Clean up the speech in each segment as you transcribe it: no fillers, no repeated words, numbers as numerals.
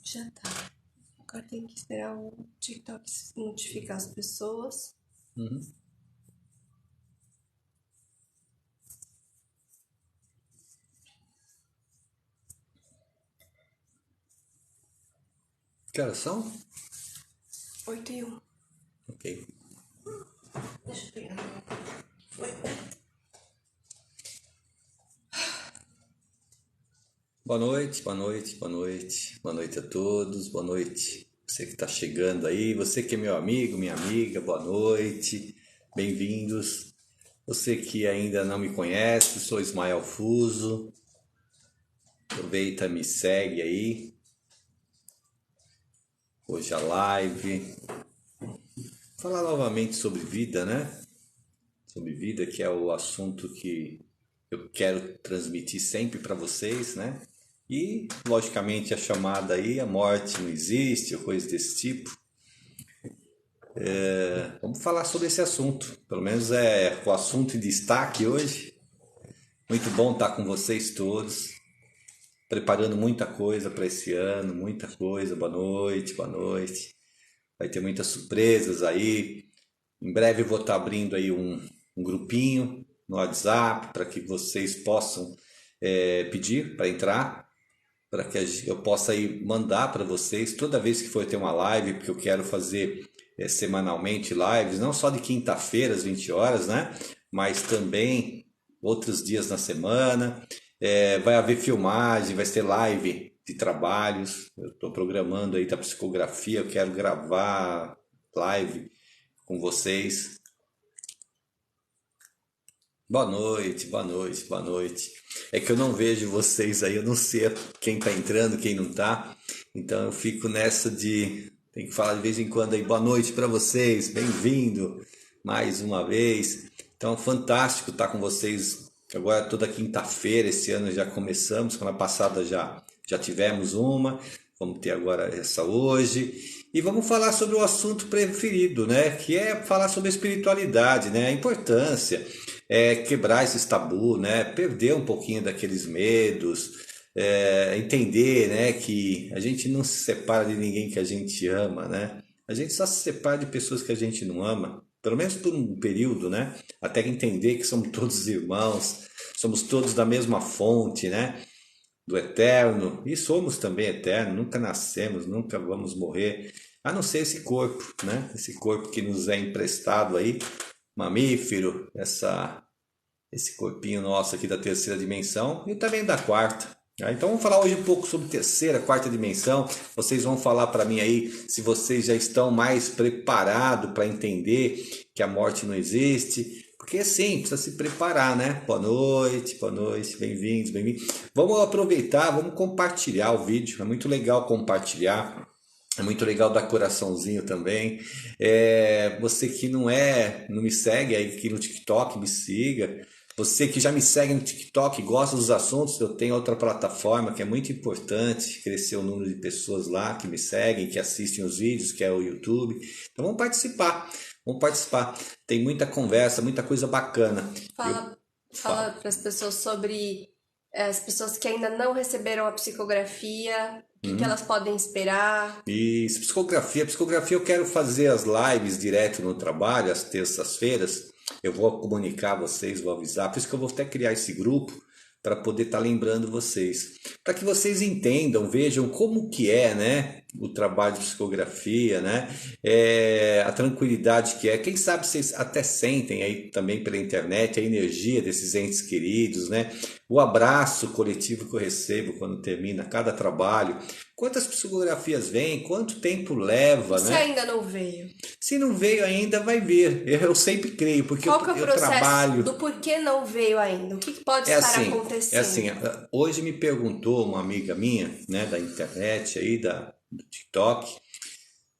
Já tá. Agora tem que esperar o TikTok notificar as pessoas. Uhum. Que horas são? 8:01. Ok. Deixa eu pegar. Boa noite, boa noite, boa noite. Boa noite a todos, boa noite. Você que está chegando aí, você que é meu amigo, minha amiga, boa noite. Bem-vindos. Você que ainda não me conhece, sou Ismael Fuso. Aproveita, me segue aí. Hoje a live. Falar novamente sobre vida, né? Sobre vida, que é o assunto que eu quero transmitir sempre para vocês, né? E, logicamente, a chamada aí, a morte não existe, ou coisa desse tipo. Vamos falar sobre esse assunto. Pelo menos é o assunto em destaque hoje. Muito bom estar com vocês todos. Preparando muita coisa para esse ano, muita coisa. Boa noite, boa noite. Vai ter muitas surpresas aí. Em breve eu vou estar abrindo aí um grupinho no WhatsApp para que vocês possam pedir para entrar, para que eu possa aí mandar para vocês toda vez que for ter uma live, porque eu quero fazer semanalmente lives, não só de quinta-feira às 20 horas, né? Mas também outros dias na semana. Vai haver filmagem, vai ter live de trabalhos. Eu estou programando aí da psicografia, eu quero gravar live com vocês. Boa noite, boa noite, boa noite. É que eu não vejo vocês aí, eu não sei quem tá entrando, quem não tá. Então eu fico nessa de tem que falar de vez em quando aí boa noite para vocês, bem-vindo mais uma vez. Então fantástico estar com vocês agora toda quinta-feira. Esse ano já começamos, semana passada já tivemos uma, vamos ter agora essa hoje. E vamos falar sobre o assunto preferido, né? Que é falar sobre a espiritualidade, né? A importância quebrar esses tabu, né? Perder um pouquinho daqueles medos, entender, né? Que a gente não se separa de ninguém que a gente ama, né? A gente só se separa de pessoas que a gente não ama, pelo menos por um período, né? Até entender que somos todos irmãos, somos todos da mesma fonte, né? Do eterno, e somos também eternos, nunca nascemos, nunca vamos morrer, a não ser esse corpo, né? Esse corpo que nos é emprestado aí, mamífero, esse corpinho nosso aqui da terceira dimensão e também da quarta. Tá? Então vamos falar hoje um pouco sobre terceira, quarta dimensão. Vocês vão falar para mim aí se vocês já estão mais preparados para entender que a morte não existe. Porque assim, precisa se preparar, né? Boa noite, bem-vindos, bem-vindos. Vamos aproveitar, vamos compartilhar o vídeo. É muito legal compartilhar. É muito legal dar coraçãozinho também. Você que não me segue aí aqui no TikTok, me siga. Você que já me segue no TikTok, gosta dos assuntos, eu tenho outra plataforma que é muito importante, crescer o número de pessoas lá que me seguem, que assistem os vídeos, que é o YouTube. Então vamos participar, vamos participar. Tem muita conversa, muita coisa bacana. Eu Fala falo. para as pessoas sobre as pessoas que ainda não receberam a psicografia, o que elas podem esperar. E psicografia eu quero fazer as lives direto no trabalho, às terças-feiras. Eu vou comunicar a vocês, vou avisar. Por isso que eu vou até criar esse grupo para poder estar lembrando vocês. Para que vocês entendam, vejam como que é, né? O trabalho de psicografia, né? A tranquilidade que é. Quem sabe vocês até sentem aí também pela internet a energia desses entes queridos, né? O abraço coletivo que eu recebo quando termina cada trabalho. Quantas psicografias vêm? Quanto tempo E leva, se né? ainda não veio? Se não veio ainda, vai vir. Eu sempre creio, porque Qual que é o eu processo do trabalho. porquê não veio ainda? O que pode É estar assim, é assim. acontecendo? Hoje me perguntou uma amiga minha, né, da internet aí, do TikTok.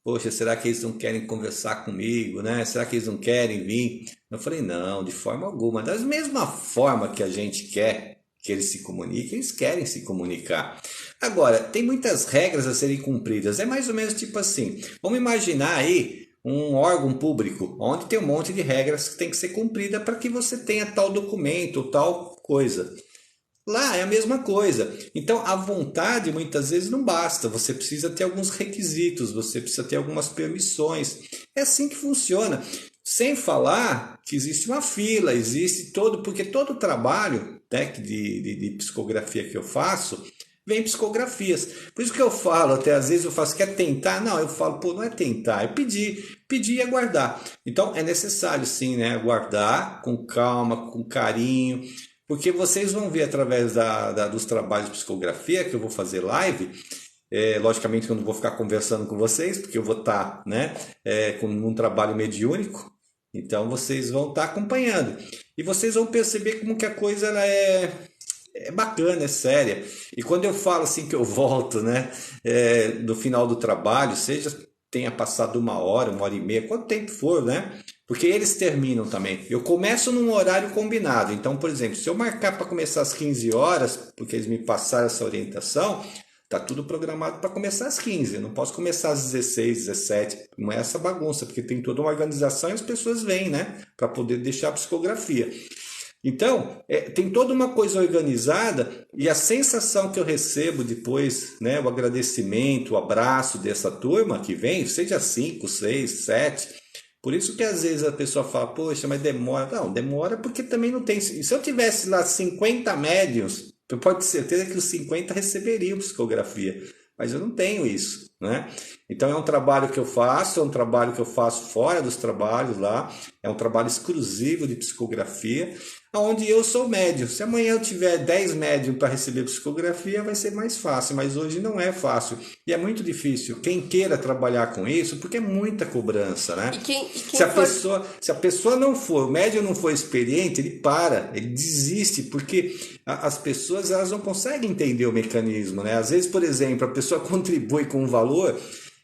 Poxa, será que eles não querem conversar comigo, né? Será que eles não querem vir? Eu falei, não, de forma alguma. Da mesma forma que a gente quer que eles se comuniquem, eles querem se comunicar. Agora, tem muitas regras a serem cumpridas. É mais ou menos tipo assim, vamos imaginar aí um órgão público, onde tem um monte de regras que tem que ser cumprida para que você tenha tal documento, tal coisa. Lá é a mesma coisa. Então, a vontade muitas vezes não basta. Você precisa ter alguns requisitos, você precisa ter algumas permissões. É assim que funciona. Sem falar que existe uma fila, existe todo, porque todo trabalho, né, de psicografia que eu faço, vem psicografias. Por isso que eu falo, até às vezes eu faço, quer tentar? Não, eu falo, pô, não é tentar, é pedir e aguardar. Então é necessário sim, né, aguardar com calma, com carinho, porque vocês vão ver através dos trabalhos de psicografia que eu vou fazer live. Logicamente que eu não vou ficar conversando com vocês, porque eu vou estar, né, com um trabalho mediúnico, então vocês vão estar acompanhando. E vocês vão perceber como que a coisa ela é bacana, é séria. E quando eu falo assim que eu volto, né, no final do trabalho, seja tenha passado 1 hora, 1 hora e meia, quanto tempo for, né? Porque eles terminam também. Eu começo num horário combinado. Então, por exemplo, se eu marcar para começar às 15 horas, porque eles me passaram essa orientação, tá tudo programado para começar às 15. Eu não posso começar às 16, 17. Não é essa bagunça, porque tem toda uma organização e as pessoas vêm, né? Para poder deixar a psicografia. Então, tem toda uma coisa organizada e a sensação que eu recebo depois, né, o agradecimento, o abraço dessa turma que vem, seja 5, 6, 7. Por isso que às vezes a pessoa fala, poxa, mas demora. Não, demora porque também não tem. Se eu tivesse lá 50 médiuns, eu pode ter certeza que os 50 receberiam psicografia. Mas eu não tenho isso, né? Então é um trabalho que eu faço, é um trabalho que eu faço fora dos trabalhos lá, é um trabalho exclusivo de psicografia, onde eu sou médium. Se amanhã eu tiver 10 médiums para receber psicografia, vai ser mais fácil, mas hoje não é fácil. E é muito difícil. Quem queira trabalhar com isso, porque é muita cobrança, né? Se a pessoa não for, o médium não for experiente, ele para, ele desiste, porque as pessoas elas não conseguem entender o mecanismo, né? Às vezes, por exemplo, a pessoa contribui com um valor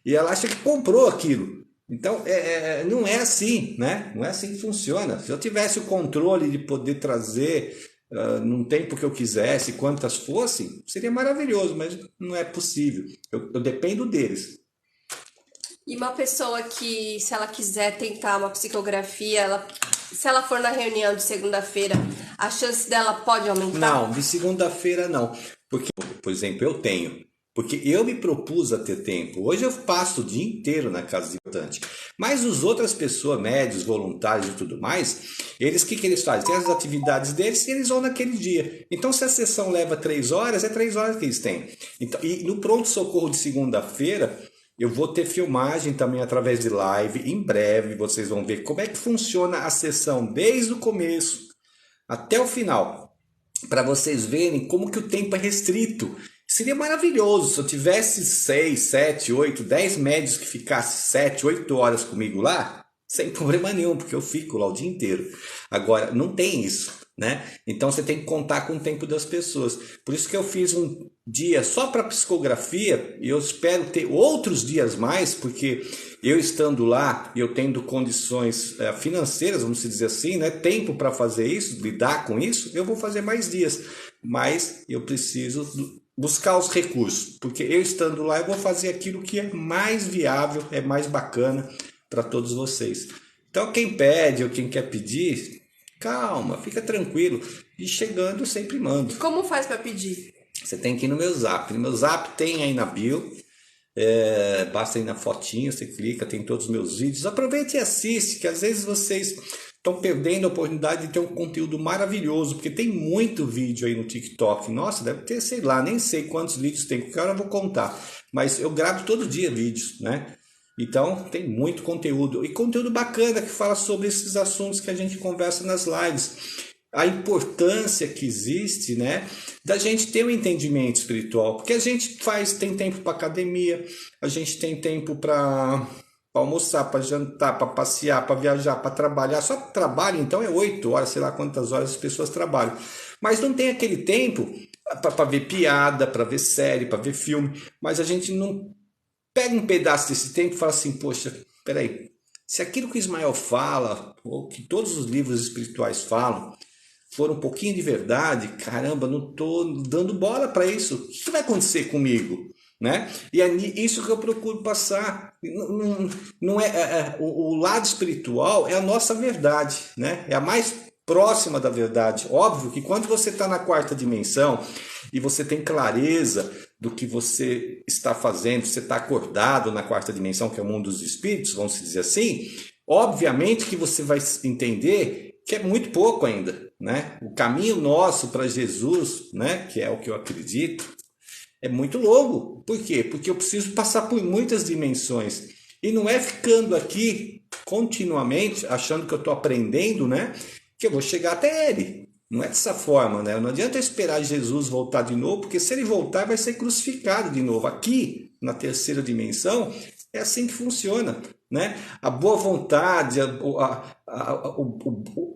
e ela acha que comprou aquilo. Então, não é assim, né? Não é assim que funciona. Se eu tivesse o controle de poder trazer num tempo que eu quisesse, quantas fossem, seria maravilhoso, mas não é possível. Eu dependo deles. E uma pessoa que, se ela quiser tentar uma psicografia, se ela for na reunião de segunda-feira, a chance dela pode aumentar? Não, de segunda-feira não. Porque, por exemplo, eu tenho. Porque eu me propus a ter tempo. Hoje eu passo o dia inteiro na casa de visitante. Mas as outras pessoas, médios, voluntários e tudo mais, eles, o que eles fazem? Tem as atividades deles e eles vão naquele dia. Então, se a sessão leva 3 horas, é 3 horas que eles têm. Então, e no pronto-socorro de segunda-feira, eu vou ter filmagem também através de live. Em breve vocês vão ver como é que funciona a sessão desde o começo até o final. Para vocês verem como que o tempo é restrito. Seria maravilhoso se eu tivesse 6, 7, 8, 10 médios que ficassem 7, 8 horas comigo lá, sem problema nenhum, porque eu fico lá o dia inteiro. Agora, não tem isso, né? Então você tem que contar com o tempo das pessoas. Por isso que eu fiz um dia só para psicografia e eu espero ter outros dias mais, porque eu estando lá, eu tendo condições financeiras, vamos dizer assim, né? Tempo para fazer isso, lidar com isso, eu vou fazer mais dias. Mas eu preciso buscar os recursos, porque eu estando lá eu vou fazer aquilo que é mais viável, é mais bacana para todos vocês. Então quem pede ou quem quer pedir, calma, fica tranquilo, e chegando eu sempre mando. Como faz para pedir? Você tem que ir no meu Zap. No meu Zap tem aí na bio, basta ir na fotinha, você clica, tem todos os meus vídeos. Aproveite e assiste, que às vezes vocês estão perdendo a oportunidade de ter um conteúdo maravilhoso, porque tem muito vídeo aí no TikTok. Nossa, deve ter, sei lá, nem sei quantos vídeos tem, porque agora eu vou contar. Mas eu gravo todo dia vídeos, né? Então tem muito conteúdo. E conteúdo bacana que fala sobre esses assuntos que a gente conversa nas lives. A importância que existe, né, da gente ter um entendimento espiritual. Porque a gente tem tempo para academia, a gente tem tempo para almoçar, para jantar, para passear, para viajar, para trabalhar. Só trabalho, então, é 8 horas, sei lá quantas horas as pessoas trabalham. Mas não tem aquele tempo para ver piada, para ver série, para ver filme. Mas a gente não pega um pedaço desse tempo e fala assim, poxa, peraí, se aquilo que Ismael fala, ou que todos os livros espirituais falam, for um pouquinho de verdade, caramba, não estou dando bola para isso. O que vai acontecer comigo? Né? E é isso que eu procuro passar. Não o lado espiritual é a nossa verdade, né? É a mais próxima da verdade. Óbvio que quando você está na quarta dimensão e você tem clareza do que você está fazendo, você está acordado na quarta dimensão, que é o mundo dos espíritos, vamos dizer assim, obviamente que você vai entender que é muito pouco ainda, né? O caminho nosso para Jesus, né, que é o que eu acredito, é muito longo. Por quê? Porque eu preciso passar por muitas dimensões. E não é ficando aqui continuamente, achando que eu estou aprendendo, né, que eu vou chegar até ele. Não é dessa forma, né? Não adianta eu esperar Jesus voltar de novo, porque se ele voltar, vai ser crucificado de novo. Aqui, na terceira dimensão, é assim que funciona, né? A boa vontade,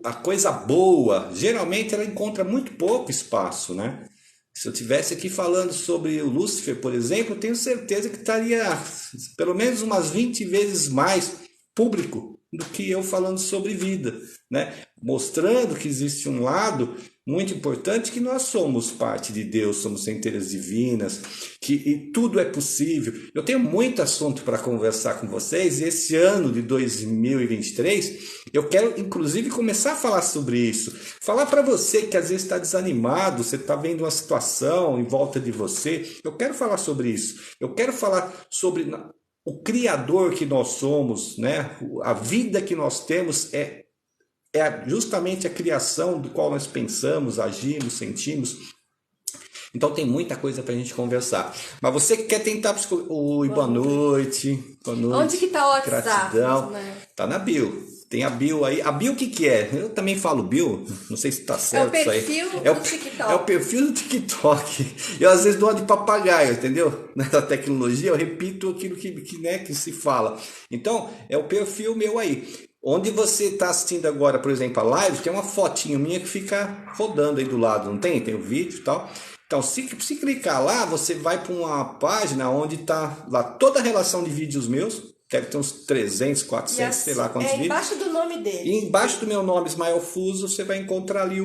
a coisa boa, geralmente ela encontra muito pouco espaço, né? Se eu tivesse aqui falando sobre o Lúcifer, por exemplo, eu tenho certeza que estaria pelo menos umas 20 vezes mais público do que eu falando sobre vida, né? Mostrando que existe um lado muito importante, que nós somos parte de Deus, somos centelhas divinas, e tudo é possível. Eu tenho muito assunto para conversar com vocês, e esse ano de 2023, eu quero inclusive começar a falar sobre isso. Falar para você que às vezes está desanimado, você está vendo uma situação em volta de você, eu quero falar sobre isso. Eu quero falar sobre o Criador que nós somos, né? A vida que nós temos é justamente a criação do qual nós pensamos, agimos, sentimos. Então tem muita coisa para a gente conversar. Mas você que quer tentar... Oi, boa noite. Boa noite. Onde que tá o WhatsApp? Gratidão. Tá na bio. Tem a bio aí. A bio o que é? Eu também falo bio. Não sei se tá certo isso aí. É o perfil do TikTok. É o perfil do TikTok. Eu às vezes dou uma de papagaio, entendeu? Na tecnologia eu repito aquilo que se fala. Então é o perfil meu aí. Onde você está assistindo agora, por exemplo, a live, que é uma fotinho minha que fica rodando aí do lado, não tem? Tem o vídeo e tal. Então, se clicar lá, você vai para uma página onde está lá toda a relação de vídeos meus. Deve ter uns 300, 400, sei lá quantos vídeos. Embaixo do nome dele. E embaixo do meu nome, Ismael Fuso, você vai encontrar ali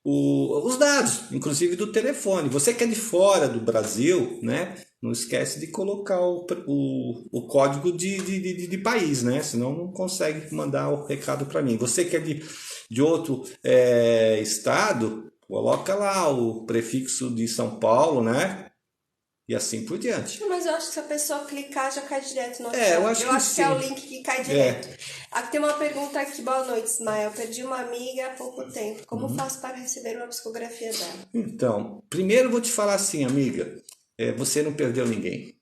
os dados, inclusive do telefone. Você que é de fora do Brasil, né? Não esquece de colocar o código de país, né? Senão não consegue mandar o recado para mim. Você que é de outro estado, coloca lá o prefixo de São Paulo, né? E assim por diante. Mas eu acho que se a pessoa clicar, já cai direto no eu acho que é o link que cai direto. Aqui tem uma pergunta aqui. Boa noite, Ismael. Perdi uma amiga há pouco tempo. Como faço para receber uma psicografia dela? Então, primeiro eu vou te falar assim, amiga. Você não perdeu ninguém.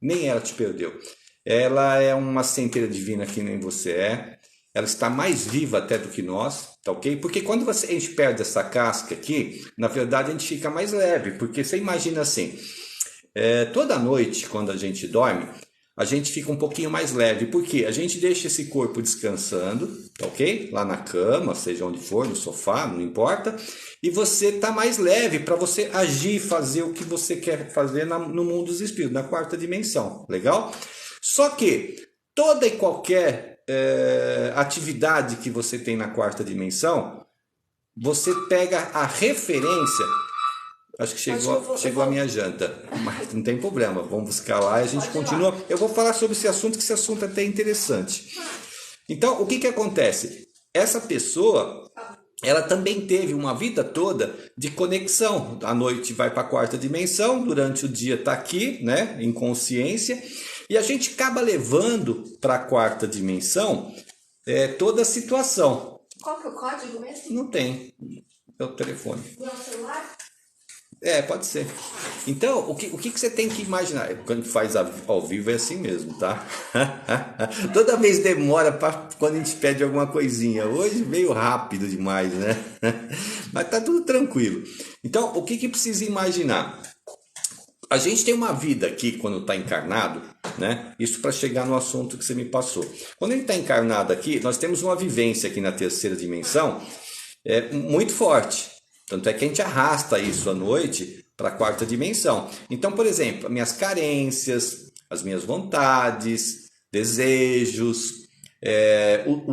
Nem ela te perdeu. Ela é uma centelha divina que nem você é. Ela está mais viva até do que nós, tá ok? Porque quando a gente perde essa casca aqui, na verdade a gente fica mais leve. Porque você imagina assim... toda noite, quando a gente dorme, a gente fica um pouquinho mais leve. Por quê? A gente deixa esse corpo descansando, tá ok? Lá na cama, seja onde for, no sofá, não importa. E você tá mais leve para você agir, fazer o que você quer fazer no mundo dos espíritos, na quarta dimensão. Legal? Só que toda e qualquer atividade que você tem na quarta dimensão, você pega a referência... Acho que chegou a minha janta, mas não tem problema, vamos buscar lá e a gente continua. Eu vou falar sobre esse assunto, que esse assunto é até interessante. Então, o que acontece? Essa pessoa, ela também teve uma vida toda de conexão. À noite vai para a quarta dimensão, durante o dia está aqui, né, em consciência, e a gente acaba levando para a quarta dimensão toda a situação. Qual que é o código mesmo? Não tem, é o telefone. Não é o celular? Pode ser. Então, o que você tem que imaginar? Quando faz ao vivo é assim mesmo, tá? Toda vez demora quando a gente pede alguma coisinha. Hoje veio rápido demais, né? Mas tá tudo tranquilo. Então, o que precisa imaginar? A gente tem uma vida aqui quando está encarnado, né? Isso para chegar no assunto que você me passou. Quando ele está encarnado aqui, nós temos uma vivência aqui na terceira dimensão muito forte. Tanto é que a gente arrasta isso à noite para a quarta dimensão. Então, por exemplo, as minhas carências, as minhas vontades, desejos,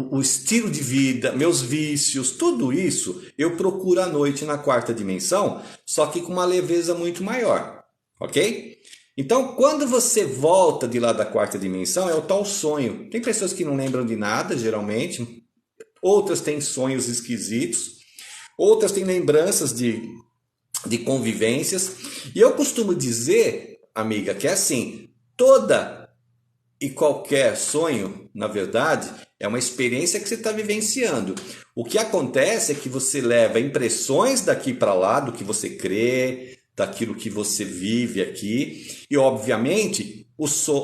o estilo de vida, meus vícios, tudo isso eu procuro à noite na quarta dimensão, só que com uma leveza muito maior, ok? Então, quando você volta de lá da quarta dimensão, é o tal sonho. Tem pessoas que não lembram de nada, geralmente. outras têm sonhos esquisitos, outras têm lembranças de convivências. E eu costumo dizer, amiga, que é assim, toda e qualquer sonho, na verdade, é uma experiência que você está vivenciando. O que acontece é que você leva impressões daqui para lá, do que você crê, daquilo que você vive aqui, e obviamente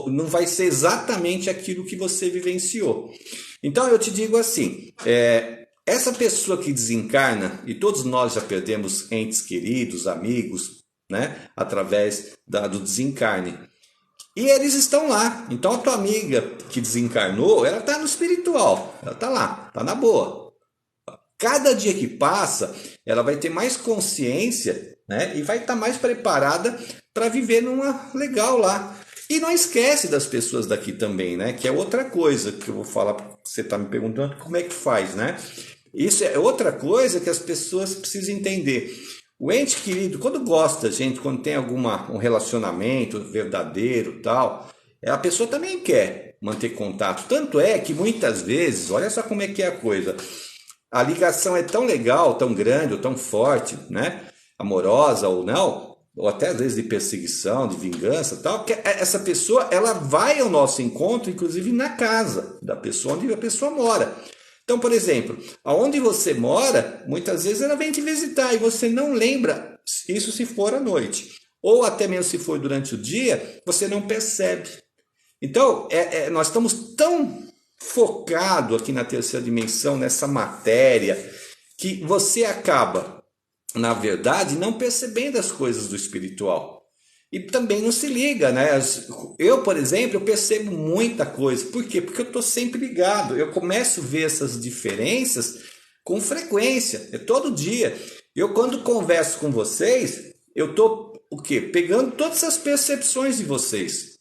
não vai ser exatamente aquilo que você vivenciou. Então eu te digo assim, essa pessoa que desencarna, e todos nós já perdemos entes queridos, amigos, né, através do desencarne, e eles estão lá. Então a tua amiga que desencarnou, ela está no espiritual, ela está lá, está na boa. Cada dia que passa, ela vai ter mais consciência, né, e vai estar mais preparada para viver numa legal lá. E não esquece das pessoas daqui também, né, que é outra coisa que eu vou falar, porque você está me perguntando como é que faz, né? Isso é outra coisa que as pessoas precisam entender. O ente querido, quando gosta da gente, quando tem um relacionamento verdadeiro, tal, a pessoa também quer manter contato. Tanto é que muitas vezes, olha só como é que é a coisa, a ligação é tão legal, tão grande, ou tão forte, né? Amorosa ou não, ou até às vezes de perseguição, de vingança, tal, que essa pessoa, ela vai ao nosso encontro, inclusive na casa da pessoa, onde a pessoa mora. Então, por exemplo, aonde você mora, muitas vezes ela vem te visitar e você não lembra, isso se for à noite. Ou até mesmo se for durante o dia, você não percebe. Então, nós estamos tão focados aqui na terceira dimensão, nessa matéria, que você acaba, na verdade, não percebendo as coisas do espiritual. E também não se liga, né? Eu, por exemplo, eu percebo muita coisa. Por quê? Porque eu estou sempre ligado. Eu começo a ver essas diferenças com frequência. É todo dia. Eu, quando converso com vocês, eu estou o quê? Pegando todas as percepções de vocês.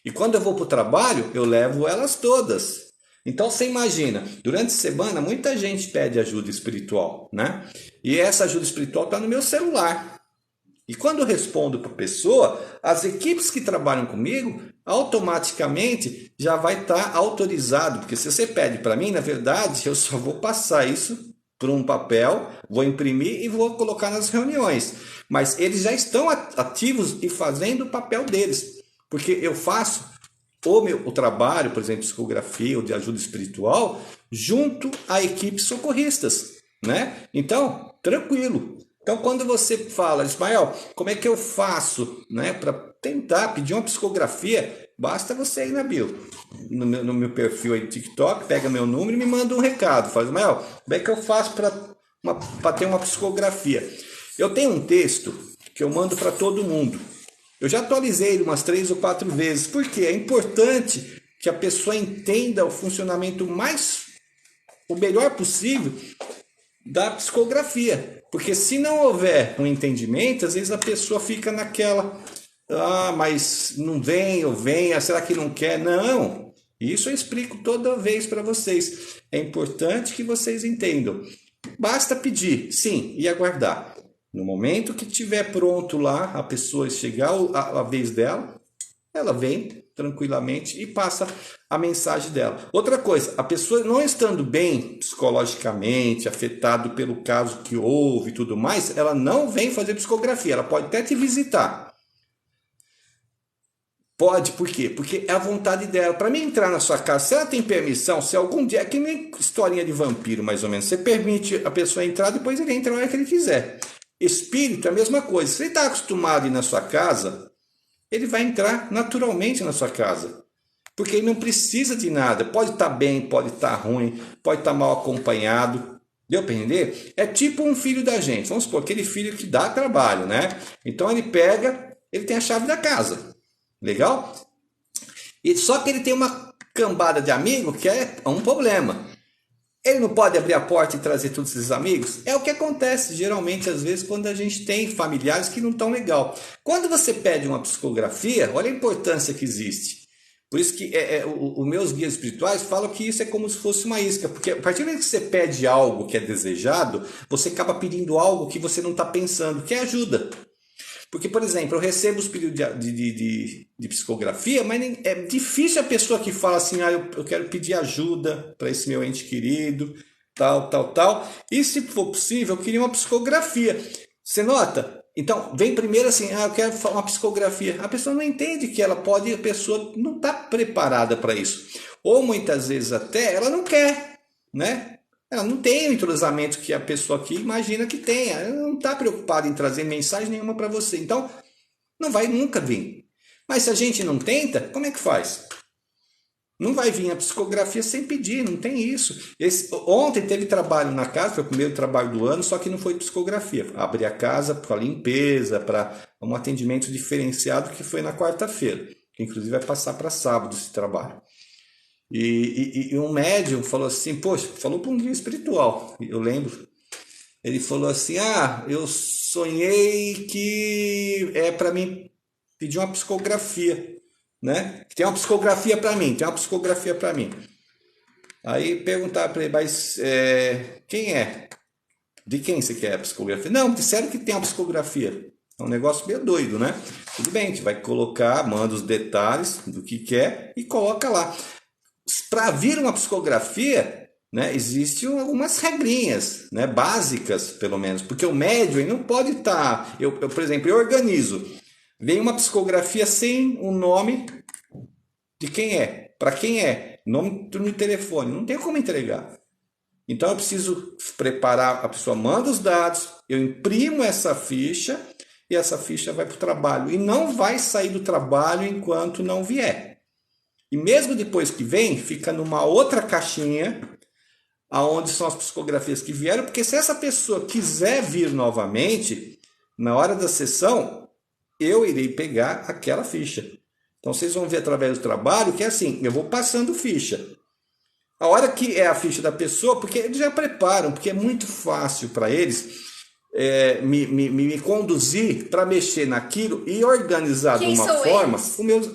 E quando eu vou para o trabalho, eu levo elas todas. Então, você imagina, durante a semana, muita gente pede ajuda espiritual, né? E essa ajuda espiritual está no meu celular. E quando eu respondo para a pessoa, as equipes que trabalham comigo, automaticamente já vai estar autorizado. Porque se você pede para mim, na verdade, eu só vou passar isso para um papel, vou imprimir e vou colocar nas reuniões. Mas eles já estão ativos e fazendo o papel deles. Porque eu faço o trabalho, por exemplo, de psicografia ou de ajuda espiritual, junto a equipes socorristas, né? Então, tranquilo. Então, quando você fala, Ismael, como é que eu faço, né, para tentar pedir uma psicografia? Basta você ir na bio, no meu perfil aí do TikTok, pega meu número e me manda um recado. Fala, Ismael, como é que eu faço para ter uma psicografia? Eu tenho um texto que eu mando para todo mundo. Eu já atualizei ele umas 3 ou 4 vezes, porque é importante que a pessoa entenda o funcionamento o melhor possível da psicografia. Porque se não houver um entendimento, às vezes a pessoa fica naquela, mas não vem ou vem, será que não quer? Não, isso eu explico toda vez para vocês. É importante que vocês entendam. Basta pedir, sim, e aguardar. No momento que estiver pronto lá, a pessoa chegar a vez dela, ela vem tranquilamente e passa a mensagem dela. Outra coisa, a pessoa não estando bem psicologicamente, afetado pelo caso que houve e tudo mais, ela não vem fazer psicografia, ela pode até te visitar. Pode, por quê? Porque é a vontade dela. Para mim entrar na sua casa, se ela tem permissão, se algum dia, é que nem historinha de vampiro mais ou menos, você permite a pessoa entrar, depois ele entra na hora que ele quiser. Espírito é a mesma coisa. Se ele está acostumado a ir na sua casa, ele vai entrar naturalmente na sua casa. Porque ele não precisa de nada. Pode estar bem, pode estar ruim, pode estar mal acompanhado. Deu para entender? É tipo um filho da gente. Vamos supor, aquele filho que dá trabalho, né? Então ele tem a chave da casa. Legal? E só que ele tem uma cambada de amigos que é um problema. Ele não pode abrir a porta e trazer todos esses amigos? É o que acontece geralmente, às vezes, quando a gente tem familiares que não estão legal. Quando você pede uma psicografia, olha a importância que existe. Por isso que os meus guias espirituais falam que isso é como se fosse uma isca. Porque a partir do momento que você pede algo que é desejado, você acaba pedindo algo que você não está pensando, que é ajuda. Porque, por exemplo, eu recebo os pedidos de psicografia, mas é difícil a pessoa que fala assim, eu quero pedir ajuda para esse meu ente querido, tal, tal, tal. E se for possível, eu queria uma psicografia. Você nota? Então, vem primeiro assim, eu quero uma psicografia. A pessoa não entende que ela pode, a pessoa não está preparada para isso. Ou muitas vezes até ela não quer, né? Ela não tem o entrosamento que a pessoa aqui imagina que tenha. Ela não está preocupada em trazer mensagem nenhuma para você. Então, não vai nunca vir. Mas se a gente não tenta, como é que faz? Não vai vir a psicografia sem pedir, não tem isso. Ontem teve trabalho na casa, foi o primeiro trabalho do ano, só que não foi psicografia. Abri a casa para limpeza, para um atendimento diferenciado que foi na quarta-feira, que inclusive vai passar para sábado esse trabalho. E um médium falou assim, poxa, falou para um guia espiritual, eu lembro. Ele falou assim, eu sonhei que é para mim pedir uma psicografia. Né? Tem uma psicografia para mim, tem uma psicografia para mim. Aí perguntar para ele, mas quem é? De quem você quer a psicografia? Não, disseram que tem uma psicografia. É um negócio meio doido, né? Tudo bem, a gente vai colocar, manda os detalhes do que quer e coloca lá. Para vir uma psicografia, né, existem algumas regrinhas, né, básicas, pelo menos, porque o médium ele não pode estar. Eu, por exemplo, eu organizo. Vem uma psicografia sem o nome de quem é, para quem é, nome no telefone, não tem como entregar. Então eu preciso preparar, a pessoa manda os dados, eu imprimo essa ficha e essa ficha vai para o trabalho. E não vai sair do trabalho enquanto não vier. E mesmo depois que vem, fica numa outra caixinha, aonde são as psicografias que vieram, porque se essa pessoa quiser vir novamente, na hora da sessão, eu irei pegar aquela ficha. Então vocês vão ver através do trabalho que é assim, eu vou passando ficha. A hora que é a ficha da pessoa, porque eles já preparam, porque é muito fácil para eles me conduzir para mexer naquilo e organizar de uma forma.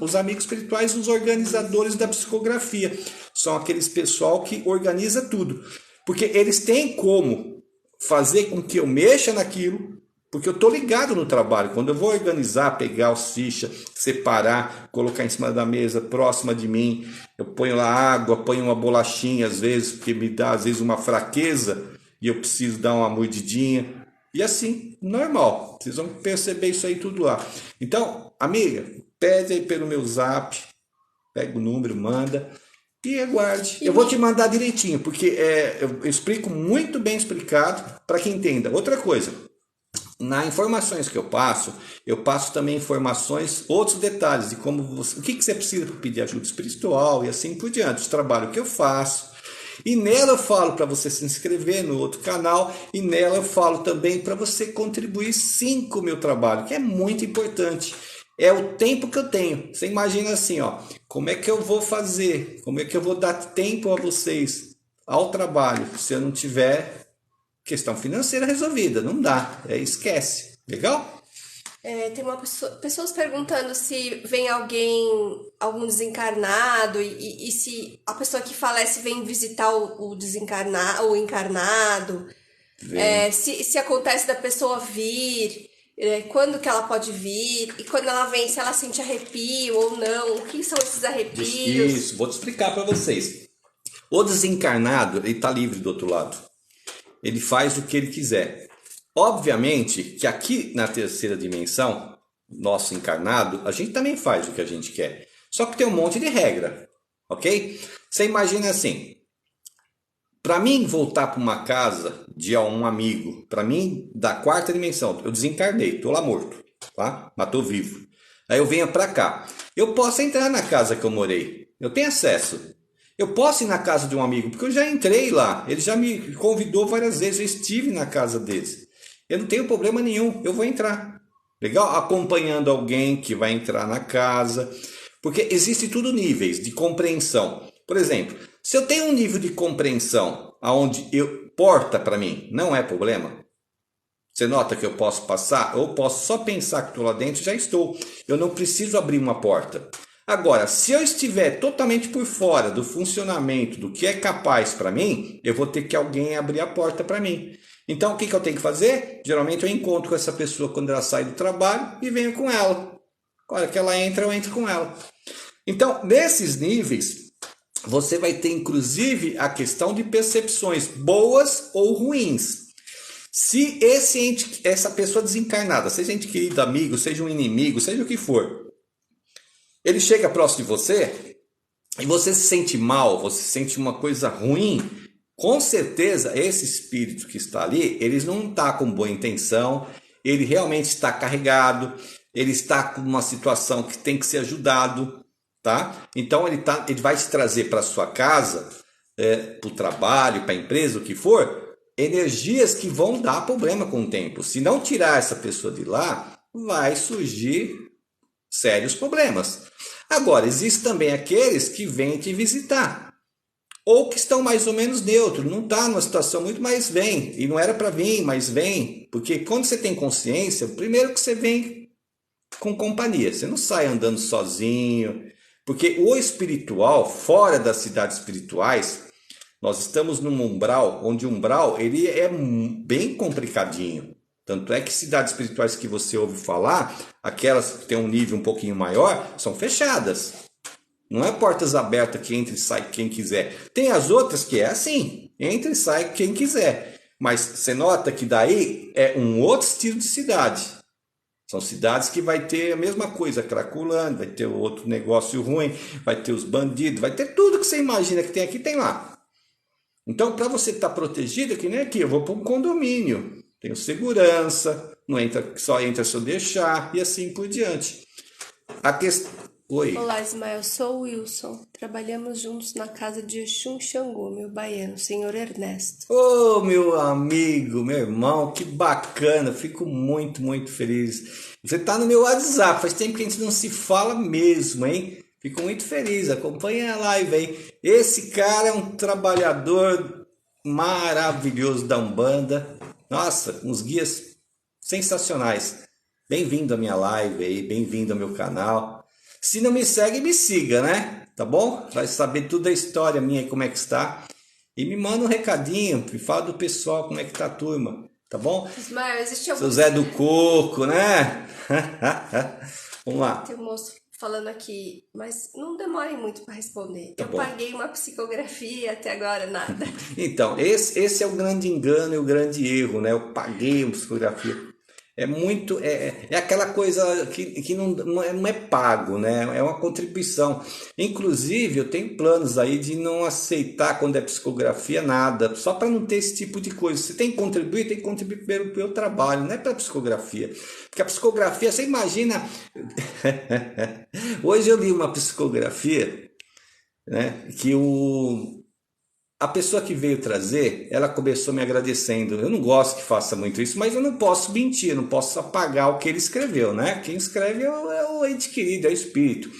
Os amigos espirituais, os organizadores da psicografia, são aqueles pessoal que organiza tudo. Porque eles têm como fazer com que eu mexa naquilo, porque eu estou ligado no trabalho. Quando eu vou organizar, pegar os fichas, separar, colocar em cima da mesa, próxima de mim, eu ponho lá água, ponho uma bolachinha às vezes, porque me dá às vezes uma fraqueza e eu preciso dar uma mordidinha. E assim, normal. Vocês vão perceber isso aí tudo lá. Então, amiga, pede aí pelo meu zap, pega o número, manda e aguarde. Eu vou te mandar direitinho, porque eu explico muito bem explicado para quem entenda. Outra coisa, nas informações que eu passo também informações, outros detalhes de como o que você precisa para pedir ajuda espiritual e assim por diante, o trabalho que eu faço. E nela eu falo para você se inscrever no outro canal e nela eu falo também para você contribuir sim com o meu trabalho, que é muito importante. É o tempo que eu tenho. Você imagina assim, como é que eu vou fazer? Como é que eu vou dar tempo a vocês ao trabalho se eu não tiver questão financeira resolvida? Não dá, esquece. Legal? Tem pessoas perguntando se vem algum desencarnado e se a pessoa que falece vem visitar o encarnado. Se acontece da pessoa vir, quando que ela pode vir, e quando ela vem, se ela sente arrepio ou não, o que são esses arrepios? Isso, vou te explicar para vocês. O desencarnado, ele está livre do outro lado. Ele faz o que ele quiser. Obviamente que aqui na terceira dimensão, nosso encarnado, a gente também faz o que a gente quer. Só que tem um monte de regra, ok? Você imagina assim, para mim voltar para uma casa de um amigo, para mim da quarta dimensão, eu desencarnei, estou lá morto, tá? Mas estou vivo. Aí eu venho para cá. Eu posso entrar na casa que eu morei, eu tenho acesso. Eu posso ir na casa de um amigo, porque eu já entrei lá, ele já me convidou várias vezes, eu estive na casa deles. Eu não tenho problema nenhum, eu vou entrar. Legal? Acompanhando alguém que vai entrar na casa. Porque existe tudo níveis de compreensão. Por exemplo, se eu tenho um nível de compreensão onde porta para mim não é problema. Você nota que eu posso passar? Eu posso só pensar que estou lá dentro e já estou. Eu não preciso abrir uma porta. Agora, se eu estiver totalmente por fora do funcionamento, do que é capaz para mim, eu vou ter que alguém abrir a porta para mim. Então, o que eu tenho que fazer? Geralmente eu encontro com essa pessoa quando ela sai do trabalho e venho com ela. A hora que ela entra, eu entro com ela. Então, nesses níveis, você vai ter inclusive a questão de percepções boas ou ruins. Se essa pessoa desencarnada, seja ente querido, amigo, seja um inimigo, seja o que for, ele chega próximo de você e você se sente mal, você sente uma coisa ruim, com certeza esse espírito que está ali, ele não está com boa intenção, ele realmente está carregado, ele está com uma situação que tem que ser ajudado, tá? Então ele vai te trazer para sua casa, para o trabalho, para a empresa, o que for, energias que vão dar problema com o tempo. Se não tirar essa pessoa de lá, vai surgir sérios problemas. Agora, existem também aqueles que vêm te visitar, ou que estão mais ou menos neutros, não está numa situação muito, mas vem, e não era para vir, mas vem, porque quando você tem consciência, primeiro que você vem com companhia, você não sai andando sozinho, porque o espiritual, fora das cidades espirituais, nós estamos num umbral, onde o umbral ele é bem complicadinho. Tanto é que cidades espirituais que você ouve falar, aquelas que têm um nível um pouquinho maior, são fechadas. Não é portas abertas que entra e sai quem quiser. Tem as outras que é assim, entra e sai quem quiser. Mas você nota que daí é um outro estilo de cidade. São cidades que vai ter a mesma coisa, craculando, vai ter outro negócio ruim, vai ter os bandidos, vai ter tudo que você imagina que tem aqui, tem lá. Então, para você estar protegido, que nem aqui, eu vou para um condomínio, tenho segurança, não entra, só entra se eu deixar, e assim por diante. A questão... Oi. Olá, Ismael, sou o Wilson. Trabalhamos juntos na casa de Exum Xangô, meu baiano, senhor Ernesto. Ô, meu amigo, meu irmão, que bacana, fico muito, muito feliz. Você tá no meu WhatsApp, faz tempo que a gente não se fala mesmo, hein? Fico muito feliz, acompanha a live aí. Esse cara é um trabalhador maravilhoso da Umbanda. Nossa, uns guias sensacionais. Bem-vindo à minha live aí, bem-vindo ao meu canal. Se não me segue, me siga, né? Tá bom? Vai saber tudo da história minha aí, como é que está. E me manda um recadinho, me fala do pessoal, como é que tá a turma, tá bom? Ismael, existe algum... Seu Zé do Coco, né? Vamos lá. Tem um moço falando aqui, mas não demore muito para responder. Tá eu bom. paguei uma psicografia, até agora nada. Então, esse é o grande engano e o grande erro, né? Eu paguei uma psicografia. É muito, é aquela coisa que não é pago, né? É uma contribuição. Inclusive, eu tenho planos aí de não aceitar quando é psicografia nada, só para não ter esse tipo de coisa. Você tem que contribuir pelo meu trabalho, não é para psicografia. Porque a psicografia, você imagina... Hoje eu li uma psicografia, né? Que a pessoa que veio trazer, ela começou me agradecendo. Eu não gosto que faça muito isso, mas eu não posso mentir, eu não posso apagar o que ele escreveu, né? Quem escreve é o ente querido, é o espírito.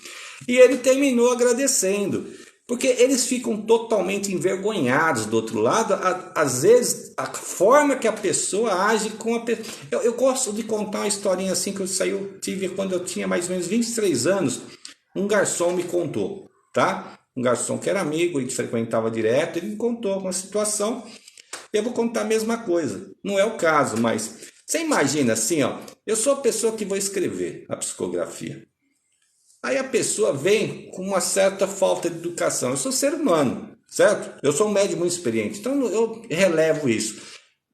E ele terminou agradecendo, porque eles ficam totalmente envergonhados do outro lado, às vezes, a forma que a pessoa age com a pessoa. Eu gosto de contar uma historinha assim que tive quando eu tinha mais ou menos 23 anos. Um garçom me contou, tá? Um garçom que era amigo, a gente frequentava direto, ele me contou uma situação, eu vou contar a mesma coisa. Não é o caso, mas você imagina assim, ó, eu sou a pessoa que vou escrever a psicografia. Aí a pessoa vem com uma certa falta de educação. Eu sou ser humano, certo? Eu sou um médium muito experiente, então eu relevo isso.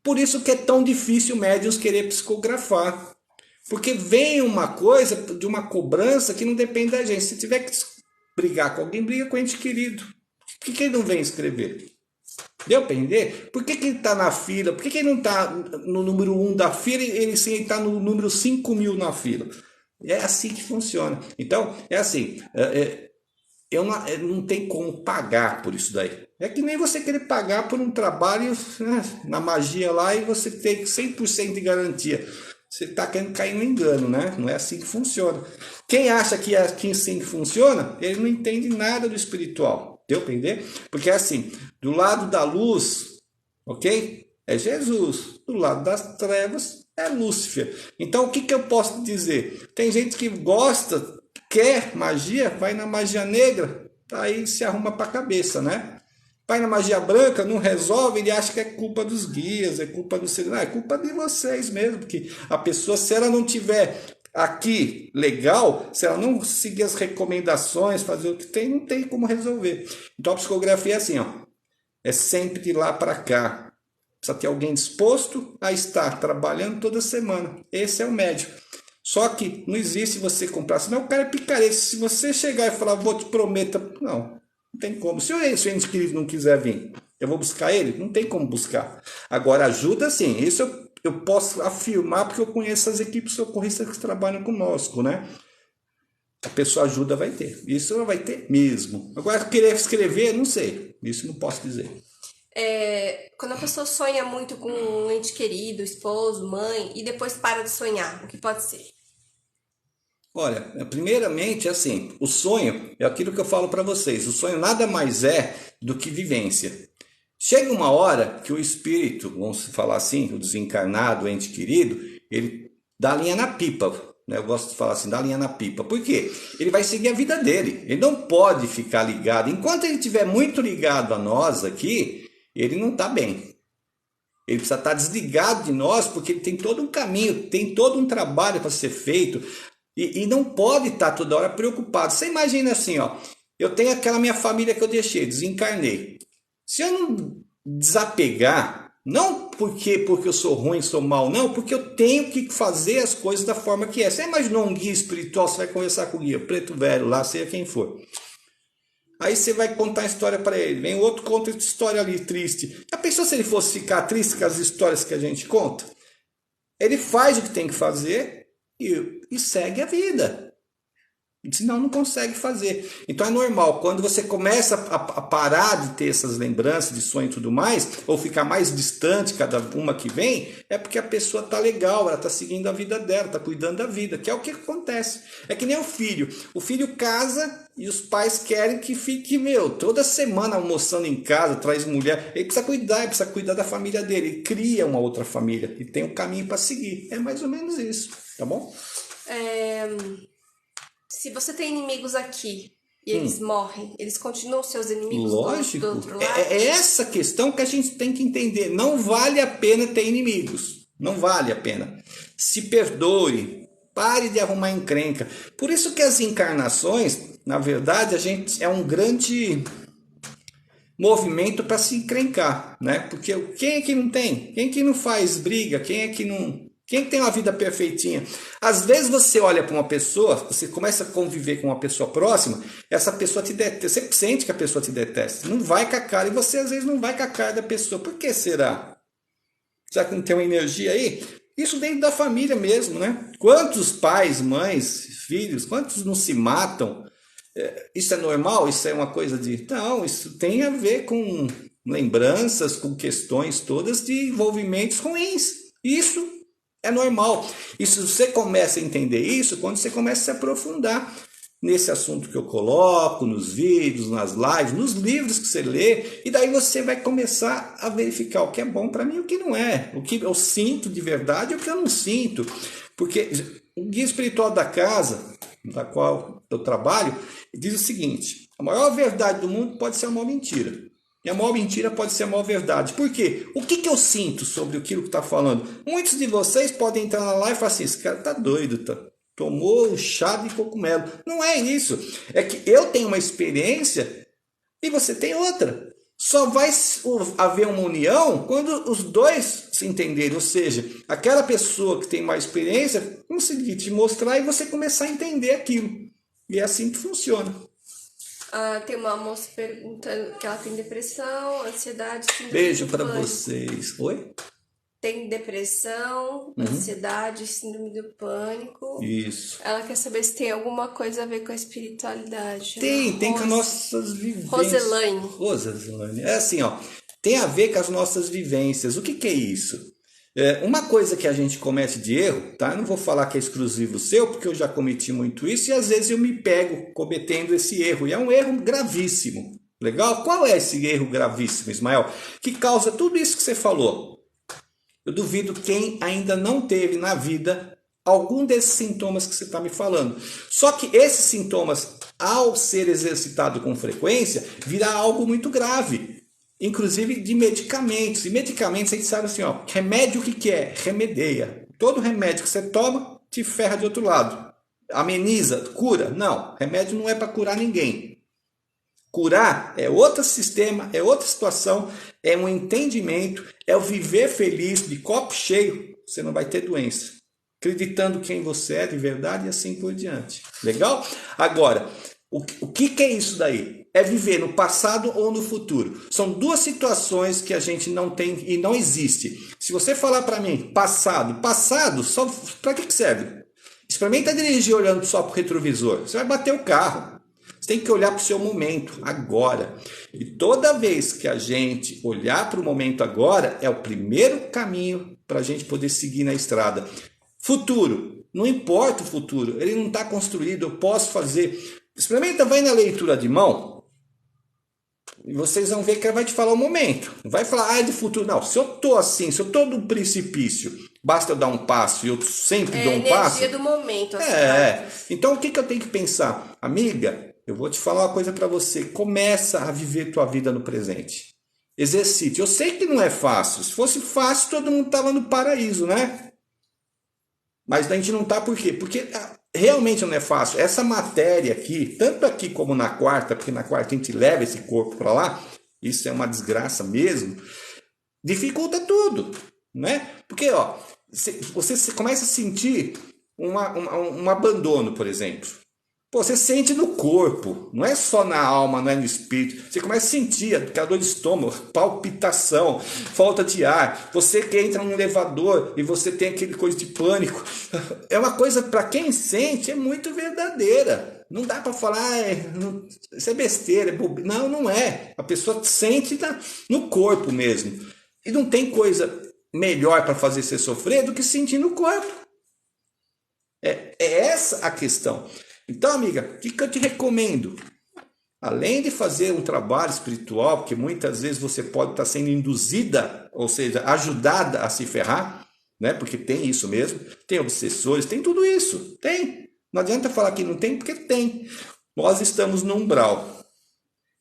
Por isso que é tão difícil médiums querer psicografar. Porque vem uma coisa de uma cobrança que não depende da gente. Se tiver que brigar com alguém, briga com o ente querido. Por que ele não vem escrever? Deu para entender? Por que ele está na fila? Por que ele não está no número 1 da fila e ele sim está no número 5.000 na fila? É assim que funciona. Então, é assim, eu não tenho como pagar por isso daí. É que nem você querer pagar por um trabalho, né, na magia lá e você tem 100% de garantia. Você está querendo cair no engano, né? Não é assim que funciona. Quem acha que é assim que funciona, ele não entende nada do espiritual. Deu para entender? Porque é assim, do lado da luz, ok? É Jesus. Do lado das trevas é Lúcifer. Então, o que eu posso dizer? Tem gente que gosta, quer magia, vai na magia negra, aí se arruma para a cabeça, né? Vai na magia branca, não resolve, ele acha que é culpa dos guias, é culpa do ser, não, é culpa de vocês mesmo, porque a pessoa, se ela não tiver aqui legal, se ela não seguir as recomendações, fazer o que tem, não tem como resolver. Então a psicografia é assim, ó, é sempre de lá para cá. Precisa ter alguém disposto a estar trabalhando toda semana. Esse é o médico. Só que não existe você comprar, senão o cara é picareta. Se você chegar e falar, vou te prometer, não tem como. Se o ente querido não quiser vir, eu vou buscar ele? Não tem como buscar. Agora, ajuda sim. Isso eu posso afirmar porque eu conheço as equipes socorristas que trabalham conosco, né? A pessoa ajuda, vai ter. Isso ela vai ter mesmo. Agora, querer escrever, não sei. Isso não posso dizer. Quando a pessoa sonha muito com um ente querido, esposo, mãe, e depois para de sonhar, o que pode ser? Olha, primeiramente, assim, o sonho é aquilo que eu falo para vocês. O sonho nada mais é do que vivência. Chega uma hora que o espírito, vamos falar assim, o desencarnado, o ente querido, ele dá linha na pipa, né? Eu gosto de falar assim, dá linha na pipa. Por quê? Ele vai seguir a vida dele. Ele não pode ficar ligado. Enquanto ele estiver muito ligado a nós aqui, ele não está bem. Ele precisa estar desligado de nós, porque ele tem todo um caminho, tem todo um trabalho para ser feito. E não pode estar toda hora preocupado. Você imagina assim, ó, eu tenho aquela minha família que eu deixei, desencarnei. Se eu não desapegar, não porque eu sou ruim, sou mal, não, porque eu tenho que fazer as coisas da forma que é. Você imaginou um guia espiritual, você vai conversar com o guia, preto velho lá, seja quem for. Aí você vai contar a história para ele, vem o outro conta outra história ali triste. A pessoa, se ele fosse ficar triste com as histórias que a gente conta, ele faz o que tem que fazer e segue a vida. Senão não consegue fazer. Então é normal, quando você começa a parar de ter essas lembranças de sonho e tudo mais, ou ficar mais distante cada uma que vem, é porque a pessoa está legal, ela está seguindo a vida dela, está cuidando da vida, que é o que acontece. É que nem o filho. O filho casa e os pais querem que fique, toda semana almoçando em casa, traz mulher. Ele precisa cuidar da família dele. Ele cria uma outra família e tem um caminho para seguir. É mais ou menos isso, tá bom? Se você tem inimigos aqui e eles morrem, eles continuam seus inimigos? Lógico. Do outro lado? É essa questão que a gente tem que entender. Não vale a pena ter inimigos. Não vale a pena. Se perdoe. Pare de arrumar encrenca. Por isso que as encarnações, na verdade, a gente é um grande movimento para se encrencar, né? Porque quem é que não tem? Quem é que não faz briga? Quem é que não... Quem tem uma vida perfeitinha? Às vezes você olha para uma pessoa, você começa a conviver com uma pessoa próxima, essa pessoa te detesta, você sente que a pessoa te detesta, não vai com a cara, e você às vezes não vai com a cara da pessoa. Por que será? Será que não tem uma energia aí? Isso dentro da família mesmo, né? Quantos pais, mães, filhos, quantos não se matam? Isso é normal? Isso é uma coisa de... Não, isso tem a ver com lembranças, com questões todas de envolvimentos ruins. Isso é normal. E se você começa a entender isso, quando você começa a se aprofundar nesse assunto que eu coloco, nos vídeos, nas lives, nos livros que você lê, e daí você vai começar a verificar o que é bom para mim e o que não é, o que eu sinto de verdade e o que eu não sinto. Porque o guia espiritual da casa, da qual eu trabalho, diz o seguinte: a maior verdade do mundo pode ser a maior mentira. E a maior mentira pode ser a maior verdade. Por quê? O que eu sinto sobre aquilo que está falando? Muitos de vocês podem entrar na live e falar assim: esse cara está doido, tomou o chá de cogumelo. Não é isso. É que eu tenho uma experiência e você tem outra. Só vai haver uma união quando os dois se entenderem. Ou seja, aquela pessoa que tem mais experiência conseguir te mostrar e você começar a entender aquilo. E é assim que funciona. Tem uma moça perguntando que ela tem depressão, ansiedade, síndrome Beijo do para pânico. vocês. Oi? Tem depressão, ansiedade, síndrome do pânico. Isso. Ela quer saber se tem alguma coisa a ver com a espiritualidade. Tem com as nossas vivências. Roselaine. É assim, ó. Tem a ver com as nossas vivências. O que é isso? Uma coisa que a gente comete de erro, tá? Eu não vou falar que é exclusivo seu, porque eu já cometi muito isso e às vezes eu me pego cometendo esse erro. E é um erro gravíssimo. Legal? Qual é esse erro gravíssimo, Ismael? Que causa tudo isso que você falou. Eu duvido quem ainda não teve na vida algum desses sintomas que você está me falando. Só que esses sintomas, ao ser exercitado com frequência, virá algo muito grave. Inclusive de medicamentos. E medicamentos, a gente sabe assim, ó, remédio o que é? Remedeia. Todo remédio que você toma, te ferra de outro lado. Ameniza, cura? Não, remédio não é para curar ninguém. Curar é outro sistema, é outra situação, é um entendimento, é o viver feliz, de copo cheio, você não vai ter doença. Acreditando quem você é de verdade e assim por diante. Legal? Agora, o que é isso daí? É viver no passado ou no futuro. São duas situações que a gente não tem e não existe. Se você falar para mim, passado, só para que serve? Experimenta dirigir olhando só para o retrovisor. Você vai bater o carro. Você tem que olhar para o seu momento, agora. E toda vez que a gente olhar para o momento agora, é o primeiro caminho para a gente poder seguir na estrada. Futuro, não importa o futuro, ele não está construído, eu posso fazer. Experimenta, vai na leitura de mão e vocês vão ver que ela vai te falar o momento. Não vai falar, de futuro. Não, se eu estou assim, se eu estou no precipício, basta eu dar um passo e eu sempre dou um passo. É energia do momento. Então o que eu tenho que pensar? Amiga, eu vou te falar uma coisa para você. Começa a viver tua vida no presente. Exercite. Eu sei que não é fácil. Se fosse fácil, todo mundo estava no paraíso, né? Mas a gente não está por quê? Porque realmente não é fácil. Essa matéria aqui, tanto aqui como na quarta, porque na quarta a gente leva esse corpo para lá, isso é uma desgraça mesmo, dificulta tudo, né? Porque, você começa a sentir um abandono, por exemplo. Você sente no corpo, não é só na alma, não é no espírito. Você começa a sentir aquela dor de estômago, palpitação, falta de ar. Você que entra num elevador e você tem aquele coisa de pânico. É uma coisa, para quem sente, é muito verdadeira. Não dá para falar, isso é besteira, é bobeira. Não, não é. A pessoa sente no corpo mesmo. E não tem coisa melhor para fazer você sofrer do que sentir no corpo. É essa a questão. Então, amiga, o que eu te recomendo? Além de fazer um trabalho espiritual, porque muitas vezes você pode estar sendo induzida, ou seja, ajudada a se ferrar, né? Porque tem isso mesmo, tem obsessores, tem tudo isso, tem. Não adianta falar que não tem, porque tem. Nós estamos no umbral,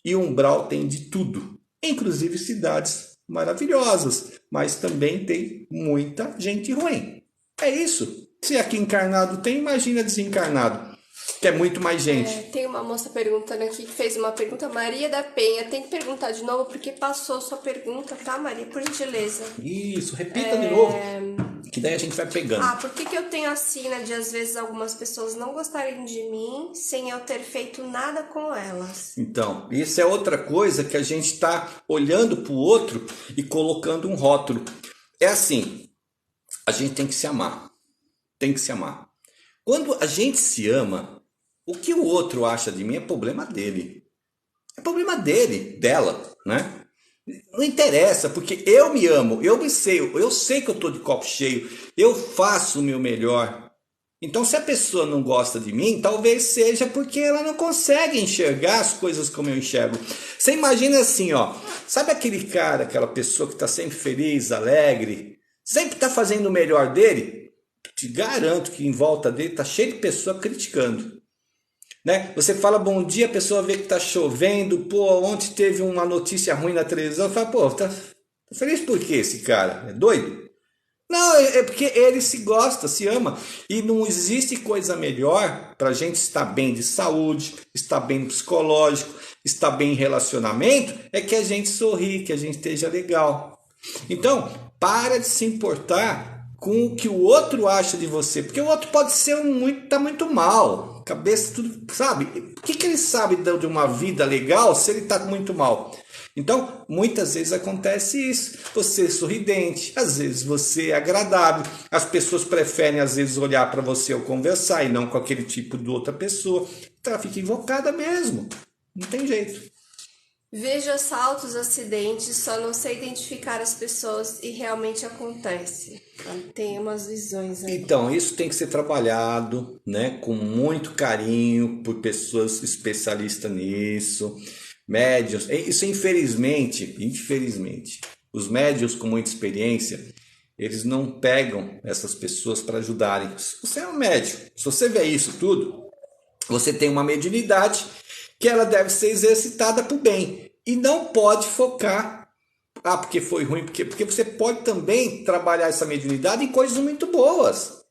e o umbral tem de tudo, inclusive cidades maravilhosas, mas também tem muita gente ruim. É isso. Se aqui encarnado tem, imagina desencarnado. Que é muito mais gente. Tem uma moça perguntando aqui, que fez uma pergunta, Maria da Penha. Tem que perguntar de novo, porque passou sua pergunta, tá, Maria? Por gentileza. Isso, repita de novo, que daí a gente vai pegando. Por que eu tenho a sina de, às vezes, algumas pessoas não gostarem de mim, sem eu ter feito nada com elas? Então, isso é outra coisa que a gente está olhando para o outro e colocando um rótulo. É assim, a gente tem que se amar. Tem que se amar. Quando a gente se ama, o que o outro acha de mim é problema dele. É problema dele, dela, né? Não interessa, porque eu me amo, eu sei que eu estou de copo cheio, eu faço o meu melhor. Então, se a pessoa não gosta de mim, talvez seja porque ela não consegue enxergar as coisas como eu enxergo. Você imagina assim, sabe aquele cara, aquela pessoa que está sempre feliz, alegre, sempre está fazendo o melhor dele? Te garanto que em volta dele está cheio de pessoas criticando. Né? Você fala bom dia, a pessoa vê que está chovendo, ontem teve uma notícia ruim na televisão, fala, tá feliz por quê esse cara? É doido? Não, é porque ele se gosta, se ama. E não existe coisa melhor para a gente estar bem de saúde, estar bem no psicológico, estar bem em relacionamento, é que a gente sorri, que a gente esteja legal. Então, para de se importar com o que o outro acha de você, porque o outro pode ser tá muito mal, cabeça tudo, sabe? O que ele sabe de uma vida legal se ele tá muito mal? Então, muitas vezes acontece isso, você é sorridente, às vezes você é agradável, as pessoas preferem às vezes olhar para você ou conversar e não com aquele tipo de outra pessoa, então ela fica invocada mesmo, não tem jeito. Vejo assaltos, acidentes, só não sei identificar as pessoas e realmente acontece. Tem umas visões aí. Então, isso tem que ser trabalhado, né, com muito carinho por pessoas especialistas nisso, médiuns. Isso, infelizmente, os médiuns com muita experiência, eles não pegam essas pessoas para ajudarem. Se você é um médium, se você vê isso tudo, você tem uma mediunidade que ela deve ser exercitada para o bem. E não pode focar, porque foi ruim, porque você pode também trabalhar essa mediunidade em coisas muito boas.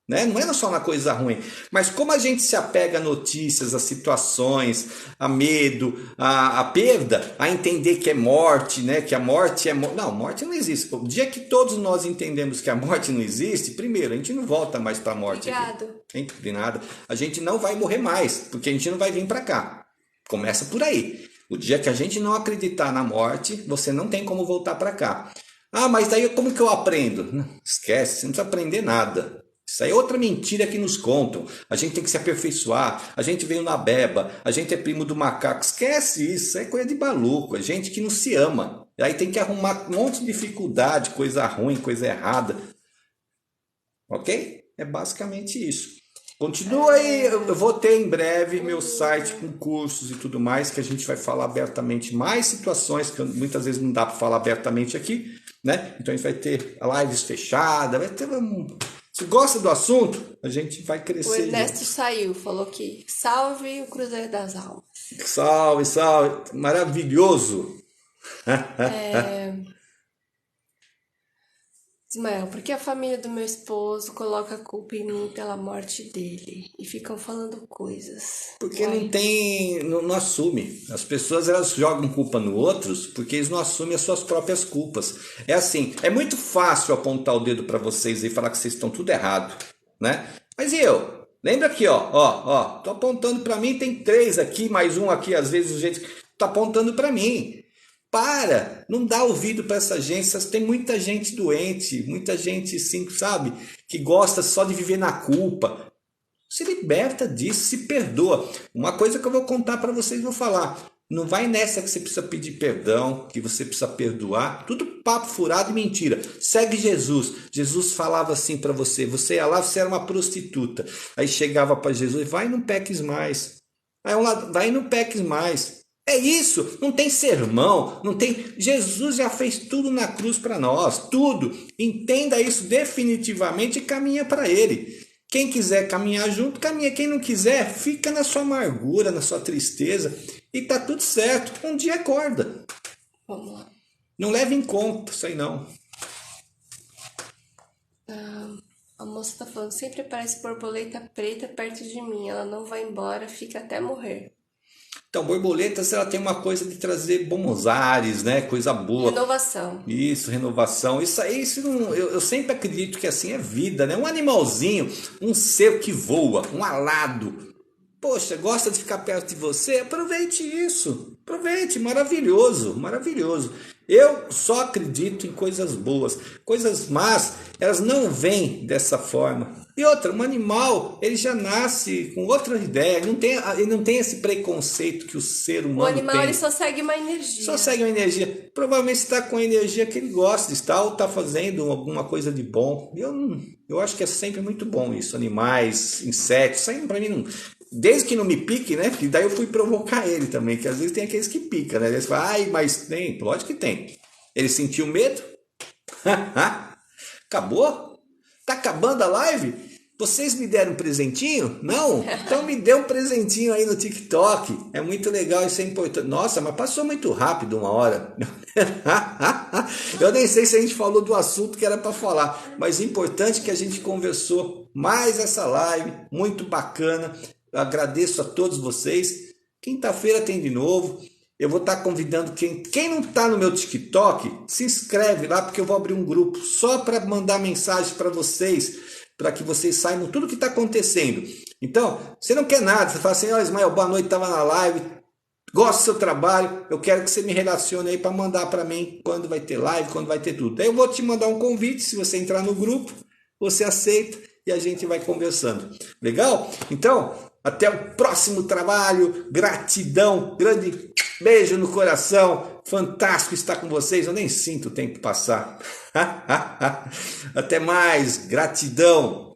né? Não é só na coisa ruim, mas como a gente se apega a notícias, a situações, a medo, a perda, a entender que é morte, né? Que a morte é não, morte não existe. O dia que todos nós entendemos que a morte não existe, primeiro, a gente não volta mais para a morte. Obrigado. Aqui. De nada. A gente não vai morrer mais, porque a gente não vai vir para cá. Começa por aí. O dia que a gente não acreditar na morte, você não tem como voltar para cá. Ah, mas daí como que eu aprendo? Não, esquece, você não precisa aprender nada. Isso aí é outra mentira que nos contam. A gente tem que se aperfeiçoar, a gente veio na beba, a gente é primo do macaco. Esquece isso, é coisa de maluco, é gente que não se ama. Aí tem que arrumar um monte de dificuldade, coisa ruim, coisa errada. Ok? É basicamente isso. Continua aí, eu vou ter em breve meu site com cursos e tudo mais, que a gente vai falar abertamente mais situações, que muitas vezes não dá para falar abertamente aqui, né? Então a gente vai ter lives fechadas, vai ter Se gosta do assunto, a gente vai crescer. O Ernesto saiu, falou que salve o Cruzeiro das Almas. Salve, salve, maravilhoso. Ismael, por que a família do meu esposo coloca a culpa em mim pela morte dele? E ficam falando coisas. Porque não assume. As pessoas elas jogam culpa no outros porque eles não assumem as suas próprias culpas. É assim, é muito fácil apontar o dedo para vocês e falar que vocês estão tudo errado, né? Mas e eu? Lembra aqui, ó, tô apontando para mim, tem 3 aqui, mais um aqui, às vezes o jeito tá apontando para mim. Não dá ouvido para essa gente, tem muita gente doente, muita gente, sim, sabe, que gosta só de viver na culpa. Se liberta disso, se perdoa. Uma coisa que eu vou contar para vocês, vou falar, não vai nessa que você precisa pedir perdão, que você precisa perdoar, tudo papo furado e mentira. Segue Jesus. Jesus falava assim para você, você ia lá, você era uma prostituta, aí chegava para Jesus, vai e não peques mais, vai e não peques mais. É isso, não tem sermão, não tem. Jesus já fez tudo na cruz para nós, tudo. Entenda isso definitivamente e caminha para Ele. Quem quiser caminhar junto, caminha. Quem não quiser, fica na sua amargura, na sua tristeza e tá tudo certo. Um dia acorda. Vamos lá. Não leve em conta isso aí não. A moça tá falando, sempre aparece borboleta preta perto de mim. Ela não vai embora, fica até morrer. Então, borboletas, ela tem uma coisa de trazer bons ares, né? Coisa boa. Renovação. Isso, renovação. Isso aí, eu sempre acredito que assim é vida, né? Um animalzinho, um ser que voa, um alado. Poxa, gosta de ficar perto de você? Aproveite isso. Aproveite, maravilhoso, maravilhoso. Eu só acredito em coisas boas. Coisas más, elas não vêm dessa forma. E outra, um animal, ele já nasce com outra ideia. Ele não tem esse preconceito que o ser humano tem. O animal, ele só segue uma energia. Só segue uma energia. Provavelmente está com a energia que ele gosta de estar ou está fazendo alguma coisa de bom. Eu acho que é sempre muito bom isso. Animais, insetos, isso aí para mim não... Desde que não me pique, né? Que daí eu fui provocar ele também, que às vezes tem aqueles que picam, né? Eles falam, ai, mas tem. Lógico que tem. Ele sentiu medo? Acabou? Tá acabando a live? Vocês me deram um presentinho? Não? Então me dê um presentinho aí no TikTok. É muito legal, isso é importante. Nossa, mas passou muito rápido 1 hora. Eu nem sei se a gente falou do assunto que era para falar, mas importante que a gente conversou mais essa live, muito bacana. Eu agradeço a todos vocês. Quinta-feira tem de novo. Eu vou estar convidando quem não está no meu TikTok, se inscreve lá, porque eu vou abrir um grupo só para mandar mensagem para vocês, para que vocês saibam tudo o que está acontecendo. Então, você não quer nada, você fala assim, Ismael, boa noite, estava na live, gosto do seu trabalho, eu quero que você me relacione aí para mandar para mim quando vai ter live, quando vai ter tudo. Aí eu vou te mandar um convite, se você entrar no grupo, você aceita e a gente vai conversando. Legal? Então, até o próximo trabalho, gratidão, grande beijo no coração, fantástico estar com vocês, eu nem sinto o tempo passar. Até mais, gratidão.